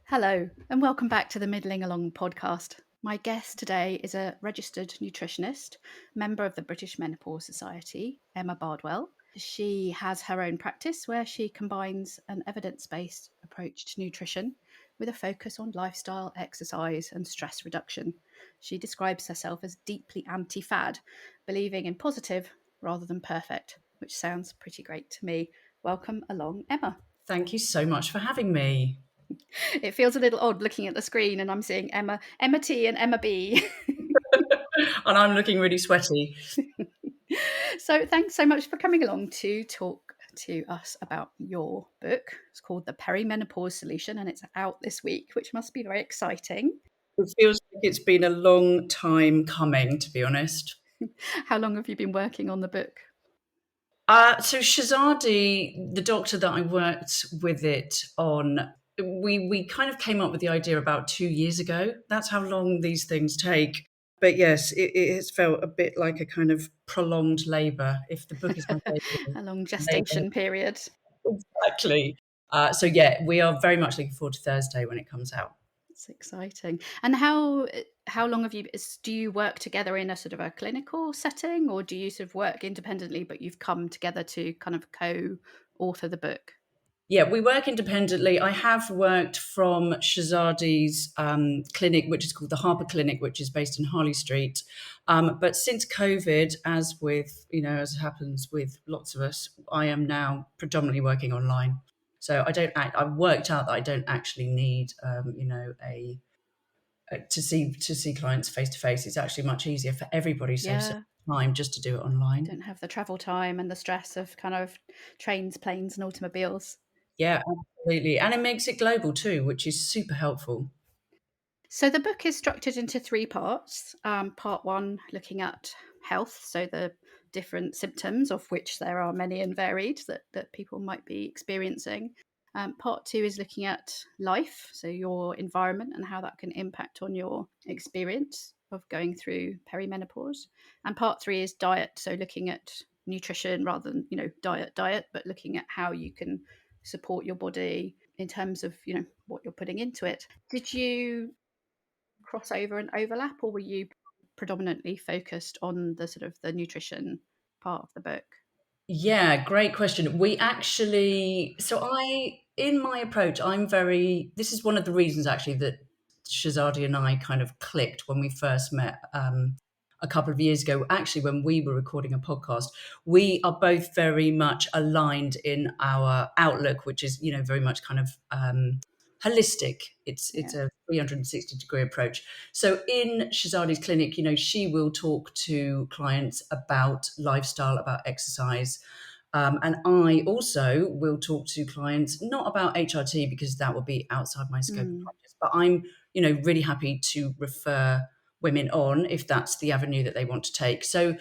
Hello, and welcome back to the Middling Along podcast. My guest today is a registered nutritionist, member of the British Menopause Society, Emma Bardwell. She has her own practice where she combines an evidence-based approach to nutrition with a focus on lifestyle, exercise, and stress reduction. She describes herself as deeply anti-fad, believing in positive rather than perfect, which sounds pretty great to me. Welcome along, Emma. Thank you so much for having me. It feels a little odd looking at the screen and I'm seeing Emma T and Emma B. And I'm looking really sweaty. So thanks so much for coming along to talk to us about your book. It's called The Perimenopause Solution and it's out this week, which must be very exciting. It feels like it's been a long time coming, to be honest. How long have you been working on the book? So Shahzadi, the doctor that I worked with it on, we kind of came up with the idea about 2 years ago. That's how long these things take. But yes, it has felt a bit like a kind of prolonged labour. If the book is my A long favourite, gestation period. exactly. So yeah, we are very much looking forward to Thursday when it comes out. It's exciting. And how long have you do you work together in a sort of a clinical setting, or do you sort of work independently but you've come together to kind of co-author the book? Yeah, we work independently. I have worked from Shahzadi's clinic, which is called the Harper Clinic, which is based in Harley Street. But since COVID, as happens with lots of us, I am now predominantly working online. So I've worked out that I don't actually need, to see clients face to face. It's actually much easier for everybody. Saves so Yeah. much time just to do it online. Don't have the travel time and the stress of kind of trains, planes, and automobiles. Yeah, absolutely, and it makes it global too, which is super helpful. So the book is structured into three parts. Part one, looking at health, so the different symptoms, of which there are many and varied, that people might be experiencing. Part two is looking at life, so your environment and how that can impact on your experience of going through perimenopause. And part three is diet, so looking at nutrition rather than diet, but looking at how you can support your body in terms of what you're putting into it. Did you crossover and overlap, or were you predominantly focused on the sort of the nutrition part of the book? Yeah, great question. In my approach, this is one of the reasons actually that Shahzadi and I kind of clicked when we first met a couple of years ago. Actually, when we were recording a podcast, we are both very much aligned in our outlook, which is, very much kind of holistic. It's Yeah. a 360-degree approach. So in Shahzadi's clinic, she will talk to clients about lifestyle, about exercise. And I also will talk to clients not about HRT because that will be outside my scope of Mm. practice, but I'm, really happy to refer women on if that's the avenue that they want to take. So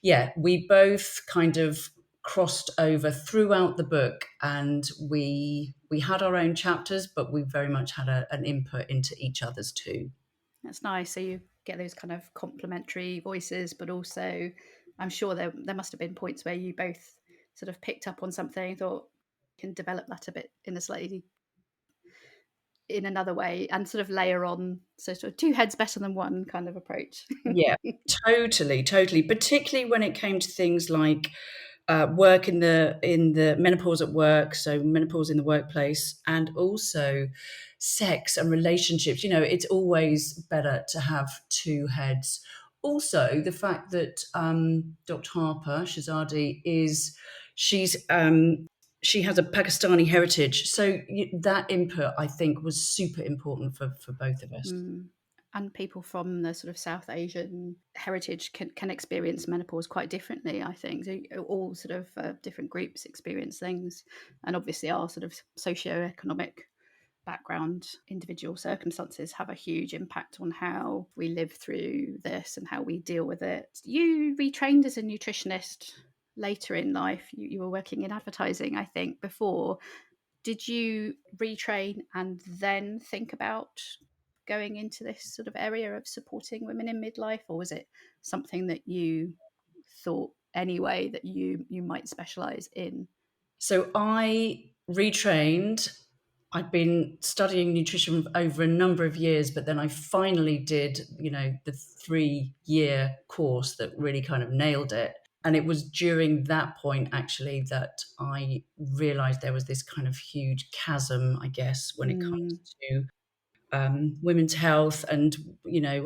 yeah, we both kind of crossed over throughout the book, and we had our own chapters, but we very much had an input into each other's too. That's nice. So you get those kind of complementary voices, but also I'm sure there must have been points where you both sort of picked up on something and thought can develop that a bit in another way and sort of layer on, so sort of two heads better than one kind of approach. Yeah, totally, totally. Particularly when it came to things like work in the menopause at work, so menopause in the workplace, and also sex and relationships. It's always better to have two heads. Also, the fact that Dr. Harper Shahzadi she has a Pakistani heritage, so that input I think was super important for both of us. Mm. And people from the sort of South Asian heritage can experience menopause quite differently, I think. So all sort of different groups experience things, and obviously our sort of socioeconomic background, individual circumstances have a huge impact on how we live through this and how we deal with it. You retrained as a nutritionist later in life. You were working in advertising, I think, before. Did you retrain and then think about going into this sort of area of supporting women in midlife, or was it something that you thought anyway that you might specialize in? So I retrained I'd been studying nutrition over a number of years, but then I finally did, the 3-year course that really kind of nailed it. And it was during that point, actually, that I realized there was this kind of huge chasm, I guess, when it Mm, comes to women's health and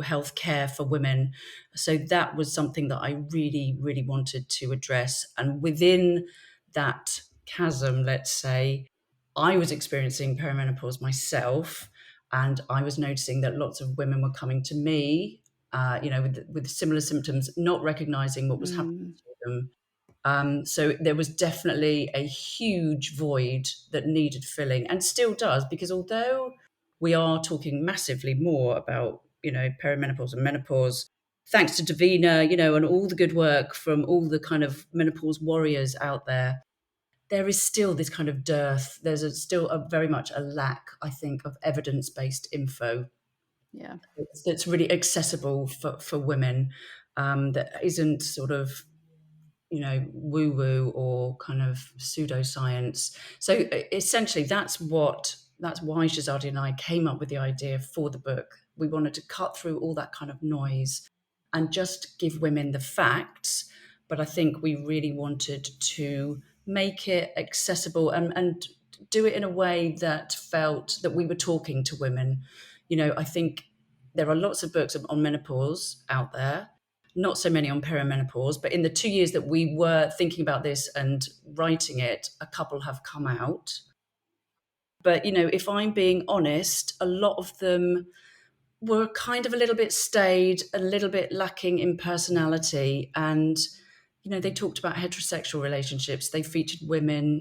health care for women. So that was something that I really, really wanted to address. And within that chasm, let's say, I was experiencing perimenopause myself, and I was noticing that lots of women were coming to me, with similar symptoms, not recognizing what was happening mm, to them. So there was definitely a huge void that needed filling, and still does, because although we are talking massively more about, perimenopause and menopause, thanks to Davina, and all the good work from all the kind of menopause warriors out there, there is still this kind of dearth. There's still very much a lack, I think, of evidence-based info yeah. that's really accessible for women, that isn't sort of woo woo or kind of pseudoscience. So essentially, that's why Shahzadi and I came up with the idea for the book. We wanted to cut through all that kind of noise and just give women the facts. But I think we really wanted to make it accessible and do it in a way that felt that we were talking to women. I think there are lots of books on menopause out there, not so many on perimenopause, but in the 2 years that we were thinking about this and writing it, a couple have come out. But, if I'm being honest, a lot of them were kind of a little bit staid, a little bit lacking in personality. And, they talked about heterosexual relationships. They featured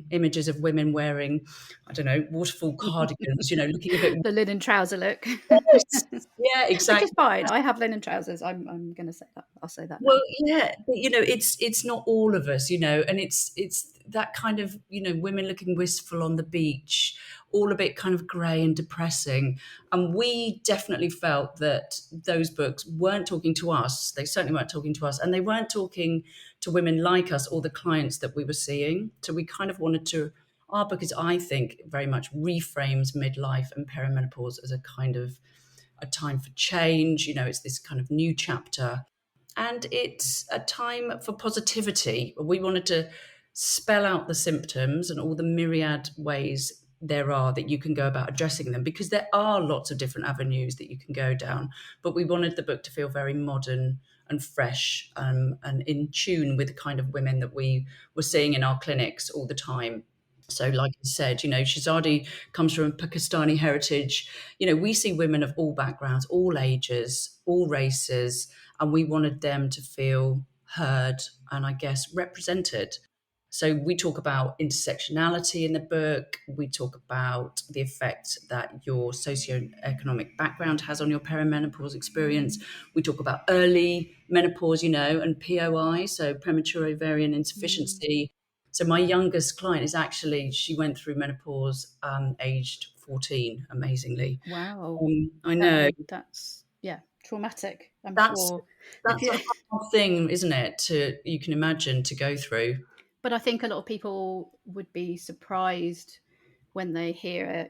images of women wearing, I don't know, waterfall cardigans, looking a bit The linen trouser look. worse. Yeah, Which is exactly. fine. I have linen trousers. I'm gonna say that. I'll say that Well, now. yeah, but it's not all of us, and it's that kind of, women looking wistful on the beach, all a bit kind of grey and depressing. And we definitely felt that those books weren't talking to us. They certainly weren't talking to us, and they weren't talking to women like us or the clients that we were seeing. So we kind of wanted to. Our book is, I think, very much reframes midlife and perimenopause as a kind of a time for change. It's this kind of new chapter, and it's a time for positivity. We wanted to spell out the symptoms and all the myriad ways there are that you can go about addressing them, because there are lots of different avenues that you can go down. But we wanted the book to feel very modern and fresh, and in tune with the kind of women that we were seeing in our clinics all the time. So, like I said, Shahzadi comes from Pakistani heritage. We see women of all backgrounds, all ages, all races, and we wanted them to feel heard and, I guess, represented. So we talk about intersectionality in the book. We talk about the effect that your socioeconomic background has on your perimenopause experience. We talk about early menopause, and POI, so premature ovarian Mm. insufficiency. So my youngest client she went through menopause aged 14, amazingly. Wow. I know. That's yeah, traumatic, I'm That's sure. If that's you a hard thing, isn't it, you can imagine, to go through. but I think a lot of people would be surprised when they hear,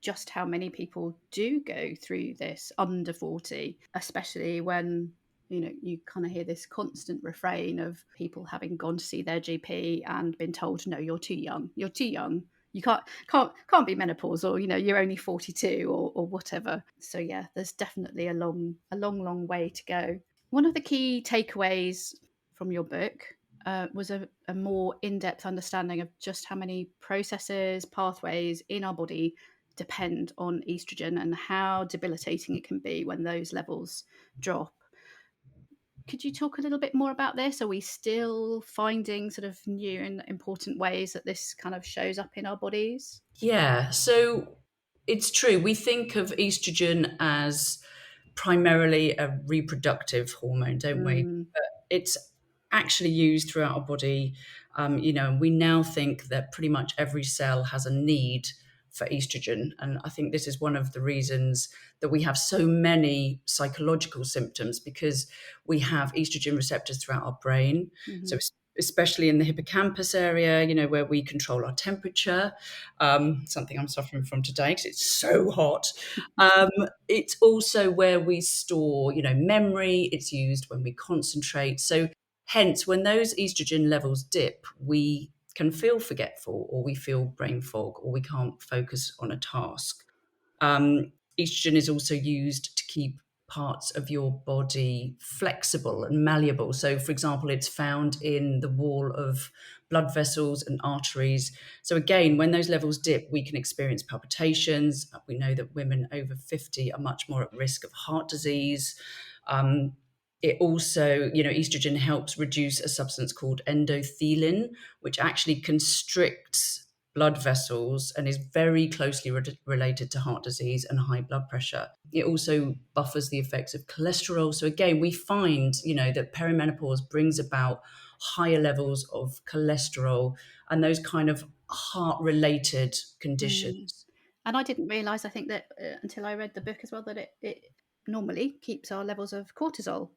just how many people do go through this under 40, especially when, you kind of hear this constant refrain of people having gone to see their GP and been told, no, you're too young. You're too young. You can't be menopausal, or you're only 42, or whatever. So yeah, there's definitely a long way to go. One of the key takeaways from your book was a more in-depth understanding of just how many processes, pathways in our body depend on estrogen, and how debilitating it can be when those levels drop. Could you talk a little bit more about this? Are we still finding sort of new and important ways that this kind of shows up in our bodies? Yeah, so it's true. We think of estrogen as primarily a reproductive hormone, don't we? Mm, But it's actually used throughout our body. We now think that pretty much every cell has a need for estrogen. And I think this is one of the reasons that we have so many psychological symptoms, because we have estrogen receptors throughout our brain. hmm So especially in the hippocampus area, where we control our temperature, something I'm suffering from today because it's so hot. Um, it's also where we store, memory. It's used when we concentrate. So hence, when those estrogen levels dip, we can feel forgetful, or we feel brain fog, or we can't focus on a task. Estrogen is also used to keep parts of your body flexible and malleable. So, for example, it's found in the wall of blood vessels and arteries. So, again, when those levels dip, we can experience palpitations. We know that women over 50 are much more at risk of heart disease. It also, estrogen helps reduce a substance called endothelin, which actually constricts blood vessels and is very closely related to heart disease and high blood pressure. It also buffers the effects of cholesterol. So again, we find, that perimenopause brings about higher levels of cholesterol and those kind of heart related Mm. conditions. And I didn't realise, I think that until I read the book as well, that it normally keeps our levels of cortisol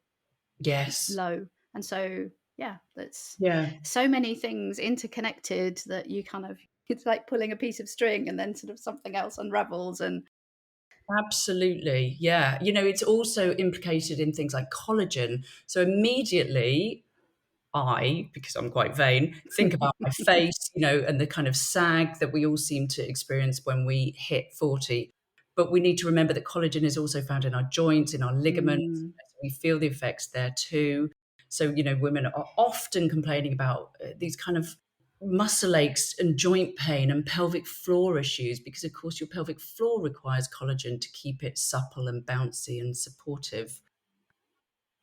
Yes. low. And so, yeah, that's Yeah. so many things interconnected that you kind of, it's like pulling a piece of string and then sort of something else unravels. And Absolutely. Yeah. It's also implicated in things like collagen. So immediately because I'm quite vain, think about my face, and the kind of sag that we all seem to experience when we hit 40. But we need to remember that collagen is also found in our joints, in our ligaments. mm, So we feel the effects there too. So, women are often complaining about these kind of muscle aches and joint pain and pelvic floor issues because, of course, your pelvic floor requires collagen to keep it supple and bouncy and supportive.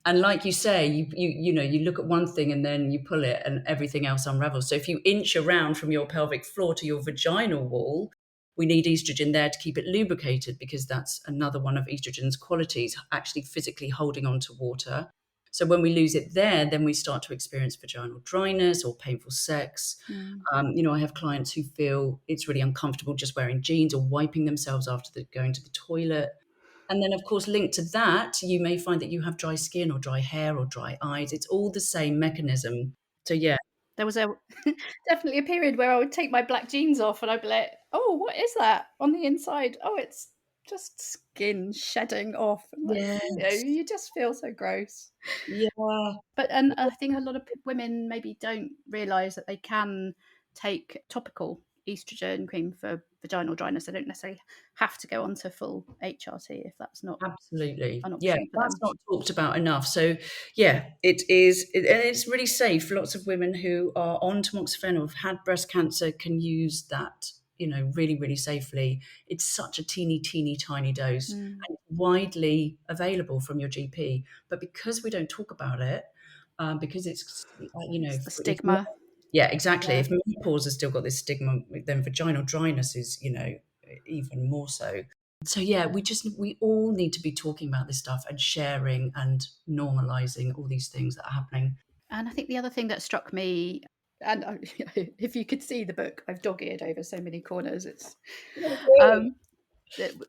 And like you say, you look at one thing and then you pull it and everything else unravels. So if you inch around from your pelvic floor to your vaginal wall, we need estrogen there to keep it lubricated, because that's another one of estrogen's qualities, actually physically holding on to water. So when we lose it there, then we start to experience vaginal dryness or painful sex. mm. I have clients who feel it's really uncomfortable just wearing jeans or wiping themselves after going to the toilet. And then, of course, linked to that, you may find that you have dry skin or dry hair or dry eyes. It's all the same mechanism. So, yeah, There was a definitely a period where I would take my black jeans off and I'd be like, "Oh, what is that on the inside? Oh, it's just skin shedding off." And like, yes, you just feel so gross. yeah, But and I think a lot of women maybe don't realise that they can take topical estrogen cream for vaginal dryness. They don't necessarily have to go on to full HRT if that's not absolutely. an Yeah, option for that's them. not talked about enough. So, yeah, it is, and it's really safe. Lots of women who are on tamoxifen or have had breast cancer can use that, really, really safely. It's such a teeny, teeny, tiny dose, Mm. and it's widely available from your GP. But because we don't talk about it, because it's, It's the if stigma. yeah, exactly. Yeah. If menopause has still got this stigma, then vaginal dryness is, even more so. So yeah, we all need to be talking about this stuff and sharing and normalizing all these things that are happening. And I think the other thing that struck me, and if you could see the book, I've dog-eared over so many corners. It's Okay. um,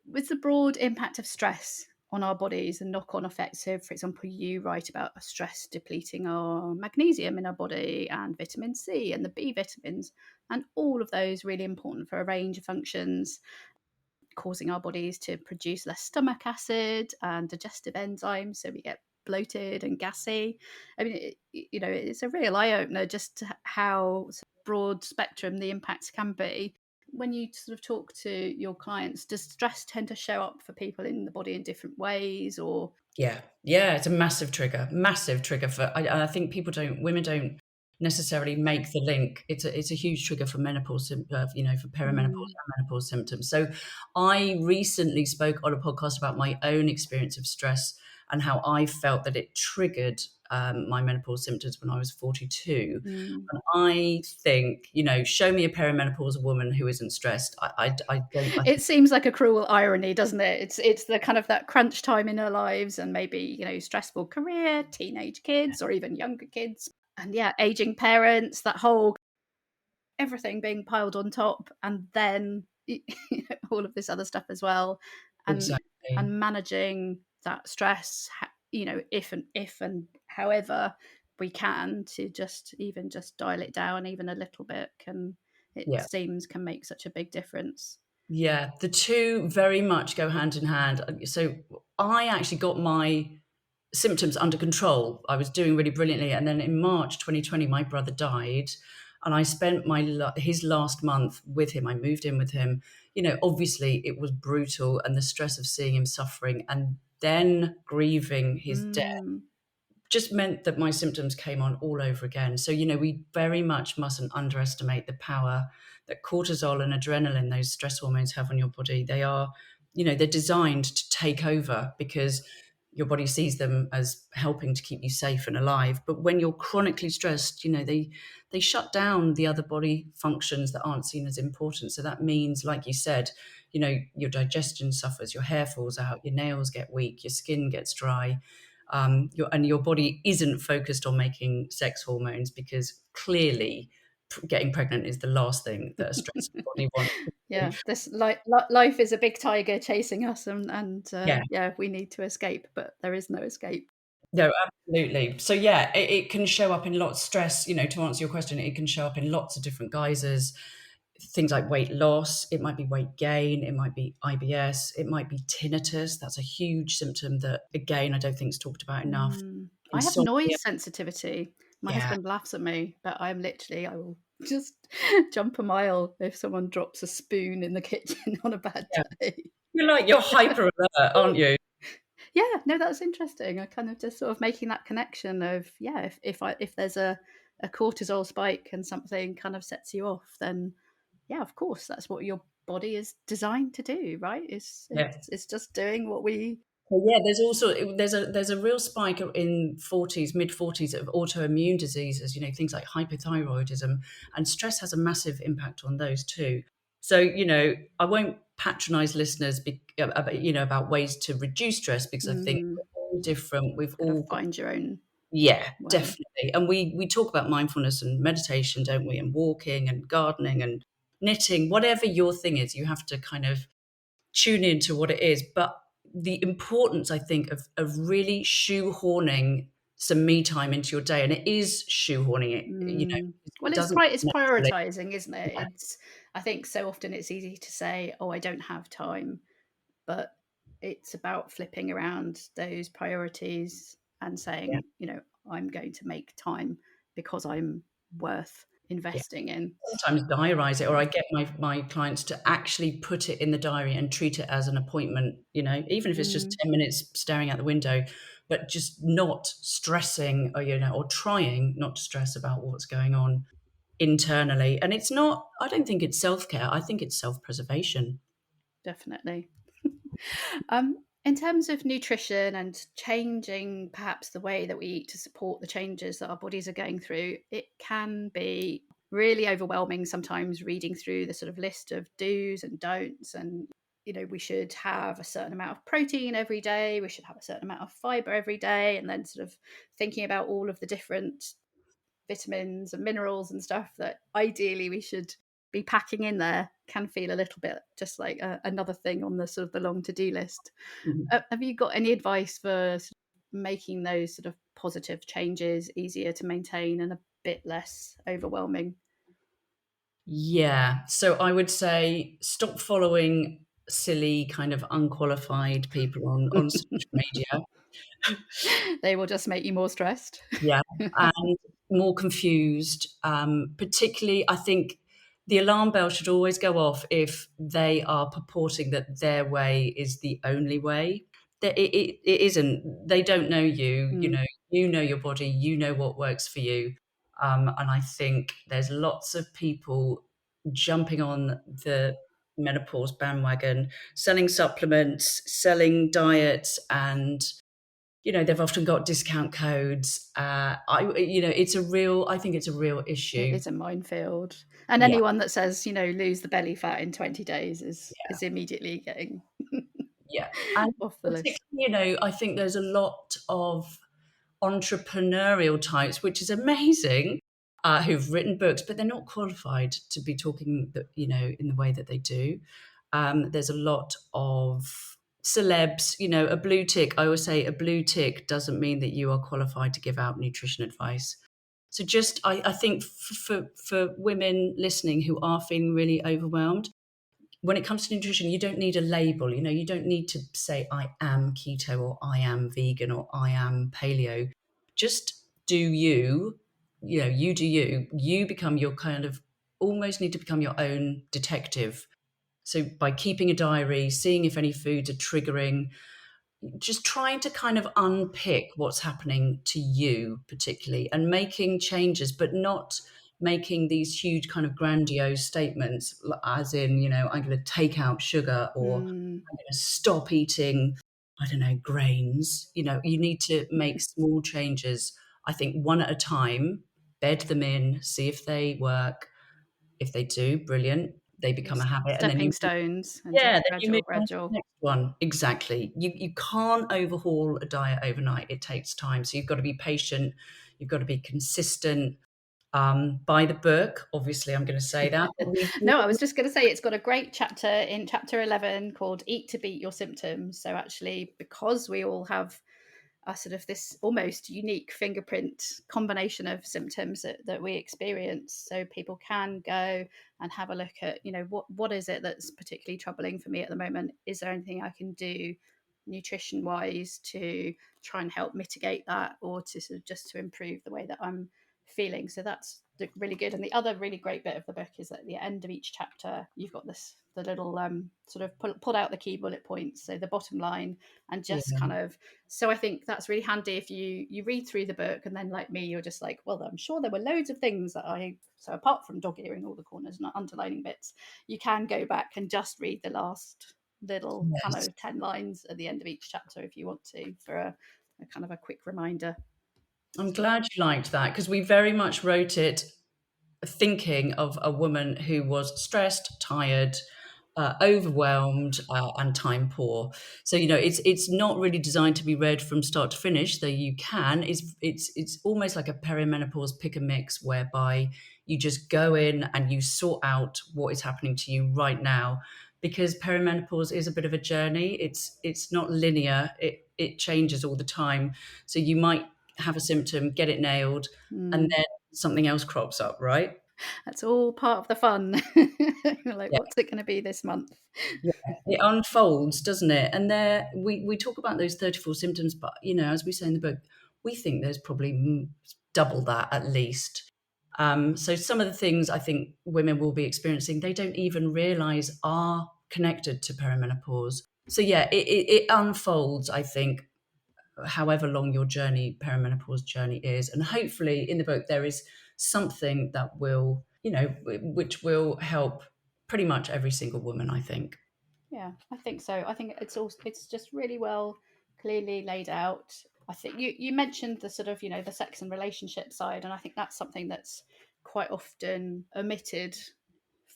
with the broad impact of stress on our bodies and knock-on effects. So, for example, you write about stress depleting our magnesium in our body and vitamin C and the B vitamins, and all of those really important for a range of functions, causing our bodies to produce less stomach acid and digestive enzymes, so we get bloated and gassy. I mean, it's a real eye opener just to how broad spectrum the impacts can be. When you sort of talk to your clients, does stress tend to show up for people in the body in different ways, or Yeah, yeah, it's a massive trigger for. I think women don't necessarily make the link. It's a huge trigger for menopause, for perimenopause mm, and menopause symptoms. So, I recently spoke on a podcast about my own experience of stress and how I felt that it triggered my menopause symptoms when I was 42. mm. And I think, show me a perimenopausal woman who isn't stressed. I don't. I It seems like a cruel irony, doesn't it? It's the kind of that crunch time in our lives, and maybe stressful career, teenage kids, or even younger kids, and yeah, aging parents. That whole everything being piled on top, and then all of this other stuff as well, and exactly. managing that stress. If and however. we can to just even just dial it down even a little bit can, it Yeah. seems, can make such a big difference. Yeah, the two very much go hand in hand. So I actually got my symptoms under control. I was doing really brilliantly, and then in March 2020, my brother died, and I spent his last month with him. I moved in with him. You know, obviously it was brutal, and the stress of seeing him suffering, and then grieving his death Mm, just meant that my symptoms came on all over again. So, you know, we very much mustn't underestimate the power that cortisol and adrenaline, those stress hormones, have on your body. They are, you know, they're designed to take over because your body sees them as helping to keep you safe and alive. But when you're chronically stressed, you know, they shut down the other body functions that aren't seen as important. So that means, like you said, you know, your digestion suffers, your hair falls out, your nails get weak, your skin gets dry, your body isn't focused on making sex hormones because clearly getting pregnant is the last thing that a stressed body wants to do. yeah, this life is a big tiger chasing us, and Yeah, yeah, we need to escape, but there is no escape. no, absolutely. So yeah, it can show up in lots of stress. You know, to answer your question, it can show up in lots of different guises. Things like weight loss, it might be weight gain, it might be IBS, it might be tinnitus. That's a huge symptom that, again, I don't think is talked about enough. I have Insomnia, noise sensitivity. My yeah, husband laughs at me, but I will just jump a mile if someone drops a spoon in the kitchen on a bad yeah. day. You're hyper alert, aren't you? Yeah, no, that's interesting. I kind of just sort of making that connection of, yeah, if there's a cortisol spike and something kind of sets you off, then yeah, of course, that's what your body is designed to do, right? Yeah. It's just doing what we. Well, yeah, there's a real spike in 40s, mid 40s of autoimmune diseases, you know, things like hypothyroidism, and stress has a massive impact on those too. So, you know, I won't patronize listeners, about, you know, about ways to reduce stress because I think Mm, we're all different. We've got to all got, find your own yeah, way. definitely. And we talk about mindfulness and meditation, don't we? And walking and gardening and knitting, whatever your thing is, you have to kind of tune into what it is. But the importance, I think, of really shoehorning some me time into your day, and it is shoehorning it, you know, Mm. Well, it doesn't it's naturally. prioritizing, isn't it? Yeah, It's, I think so often it's easy to say, "Oh, I don't have time," but it's about flipping around those priorities and yeah, saying, I'm going to make time because I'm worth yeah. investing in. Sometimes diarise it, or Yeah. I get my clients to actually put it in the diary and treat it as an appointment, you know, even if it's just Mm, 10 minutes staring out the window, but just not stressing, or, you know, or trying not to stress about what's going on internally. And it's not, I don't think it's self-care, I think it's self-preservation. definitely. In terms of nutrition and changing perhaps the way that we eat to support the changes that our bodies are going through, it can be really overwhelming sometimes reading through the sort of list of do's and don'ts. And, we should have a certain amount of protein every day, we should have a certain amount of fiber every day, and then sort of thinking about all of the different vitamins and minerals and stuff that ideally we should be packing in there can feel a little bit just like another thing on the sort of the long to-do list. Mhm. Have you got any advice for sort of making those sort of positive changes easier to maintain and a bit less overwhelming? Yeah. So I would say stop following silly, kind of unqualified people on social media. They will just make you more stressed. Yeah, and more confused. Particularly, I think the alarm bell should always go off if they are purporting that their way is the only way. That it isn't. They don't know you. Mm, You know your body. You know what works for you. And I think there's lots of people jumping on the menopause bandwagon, selling supplements, selling diets, and they've often got discount codes. I think it's a real it issue. is a minefield. And Yeah, anyone that says, lose the belly fat in 20 days yeah, is immediately getting yeah. And off the particularly, list. I think there's a lot of entrepreneurial types, which is amazing, who've written books, but they're not qualified to be talking, in the way that they do. There's a lot of celebs, a blue tick. I always say a blue tick doesn't mean that you are qualified to give out nutrition advice. So just, I think for women listening who are feeling really overwhelmed, when it comes to nutrition, you don't need a label. You don't need to say, I am keto or I am vegan or I am paleo. Just do you, you do you. You become your kind of, almost need to become your own detective. So by keeping a diary, seeing if any foods are triggering, just trying to kind of unpick what's happening to you particularly and making changes, but not making these huge kind of grandiose statements as in, I'm going to take out sugar or Mm, I'm going to stop eating, I don't know, grains. You need to make small changes, I think, one at a time, bed them in, see if they work. If they do, brilliant. They become a just habit, and then stepping stones and yeah, just then you move gradual, on to the gradual. next one. Exactly. You can't overhaul a diet overnight. It takes time. So you've got to be patient. You've got to be consistent. Buy the book. Obviously, I'm going to say that. But No, I was just going to say it's got a great chapter in chapter 11 called Eat to Beat Your Symptoms. So, actually, because we all have a sort of this almost unique fingerprint combination of symptoms that we experience, so people can go and have a look at, what is it that's particularly troubling for me at the moment? Is there anything I can do nutrition wise to try and help mitigate that, or to sort of just to improve the way that I'm feeling? So that's really good. And the other really great bit of the book is that at the end of each chapter you've got the little sort of pulled out the key bullet points, so the bottom line, and just yeah, kind of, so I think that's really handy if you read through the book and then, like me, you're just like, well, I'm sure there were loads of things that so apart from dog earing all the corners and underlining bits, you can go back and just read the last little kind yes. of 10 lines at the end of each chapter if you want to, for a kind of a quick reminder. I'm So glad you liked that because we very much wrote it thinking of a woman who was stressed, tired, overwhelmed, and time poor. So it's not really designed to be read from start to finish. Though you can. It's almost like a perimenopause pick and mix, whereby you just go in and you sort out what is happening to you right now. Because perimenopause is a bit of a journey. It's not linear. It changes all the time. So you might have a symptom, get it nailed, and then something else crops up, right? that's all part of the fun. You're like, Yeah, what's it going to be this month? yeah. It unfolds, doesn't it? And there, we talk about those 34 symptoms, but as we say in the book, we think there's probably double that at least. So some of the things I think women will be experiencing, they don't even realize are connected to perimenopause. So yeah, it unfolds, I think, however long your perimenopause journey is. And hopefully in the book, there is something that will, which will help pretty much every single woman, I think. Yeah, I think so. I think it's just really well clearly laid out. I think you mentioned the sort of, the sex and relationship side, and I think that's something that's quite often omitted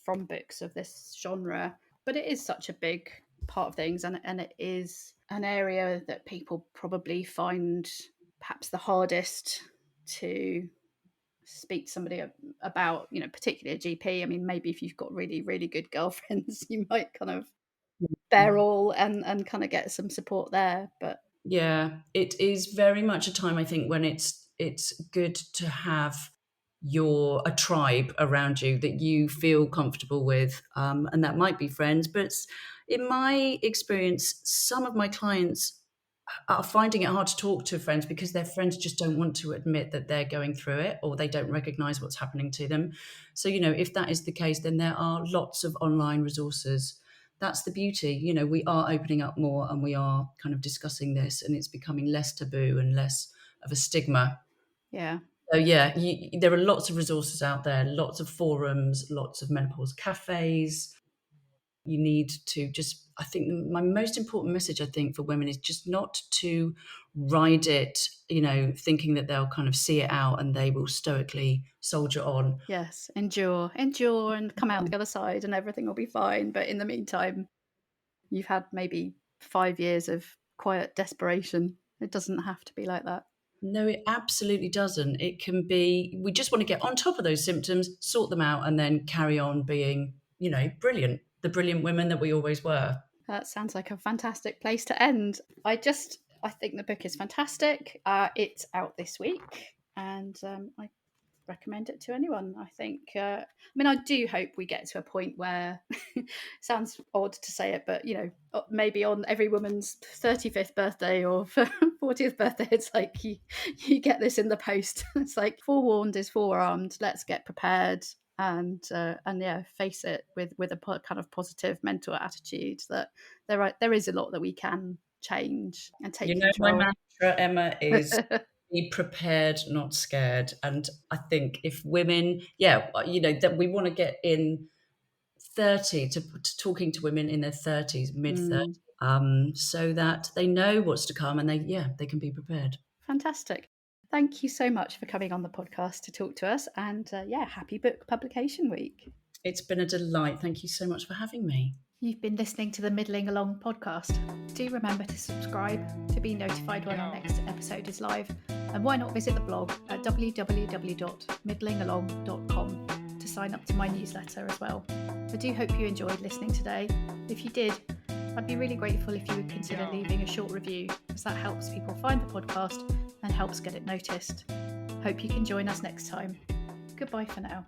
from books of this genre. But it is such a big part of things, and it is an area that people probably find perhaps the hardest to speak to somebody about, particularly a GP. I mean, maybe if you've got really, really good girlfriends, you might kind of bear all and kind of get some support there. But Yeah, it is very much a time I think when it's good to have a tribe around you that you feel comfortable with, and that might be friends. But in my experience, some of my clients are finding it hard to talk to friends because their friends just don't want to admit that they're going through it, or they don't recognize what's happening to them. So, if that is the case, then there are lots of online resources. That's the beauty. We are opening up more and we are kind of discussing this, and it's becoming less taboo and less of a stigma. yeah, So yeah, there are lots of resources out there, lots of forums, lots of menopause cafes. You need to just, I think my most important message, I think, for women is just not to ride it, thinking that they'll kind of see it out and they will stoically soldier on. yes, endure and come out the other side and everything will be fine. But in the meantime, you've had maybe 5 years of quiet desperation. It doesn't have to be like that. No, it absolutely doesn't. It can be, we just want to get on top of those symptoms, sort them out, and then carry on being, brilliant, the brilliant women that we always were. That sounds like a fantastic place to end. I think the book is fantastic. It's out this week, and I recommend it to anyone. I think, I do hope we get to a point where, sounds odd to say it, but maybe on every woman's 35th birthday or 40th birthday, it's like you get this in the post. It's like, forewarned is forearmed. Let's get prepared. And yeah, face it with a kind of positive mental attitude that there is a lot that we can change and take My control. mantra, Emma, is be prepared, not scared. And I think if women, that we want to get in 30 to talking to women in their 30s, mid 30s, so that they know what's to come and they can be prepared. Fantastic. Thank you so much for coming on the podcast to talk to us, and happy book publication week. It's been a delight. Thank you so much for having me. You've been listening to the Middling Along podcast. Do remember to subscribe to be notified when our next episode is live, and why not visit the blog at www.middlingalong.com to sign up to my newsletter as well. I do hope you enjoyed listening today. If you did, I'd be really grateful if you would consider leaving a short review, as that helps people find the podcast and helps get it noticed. Hope you can join us next time. Goodbye for now.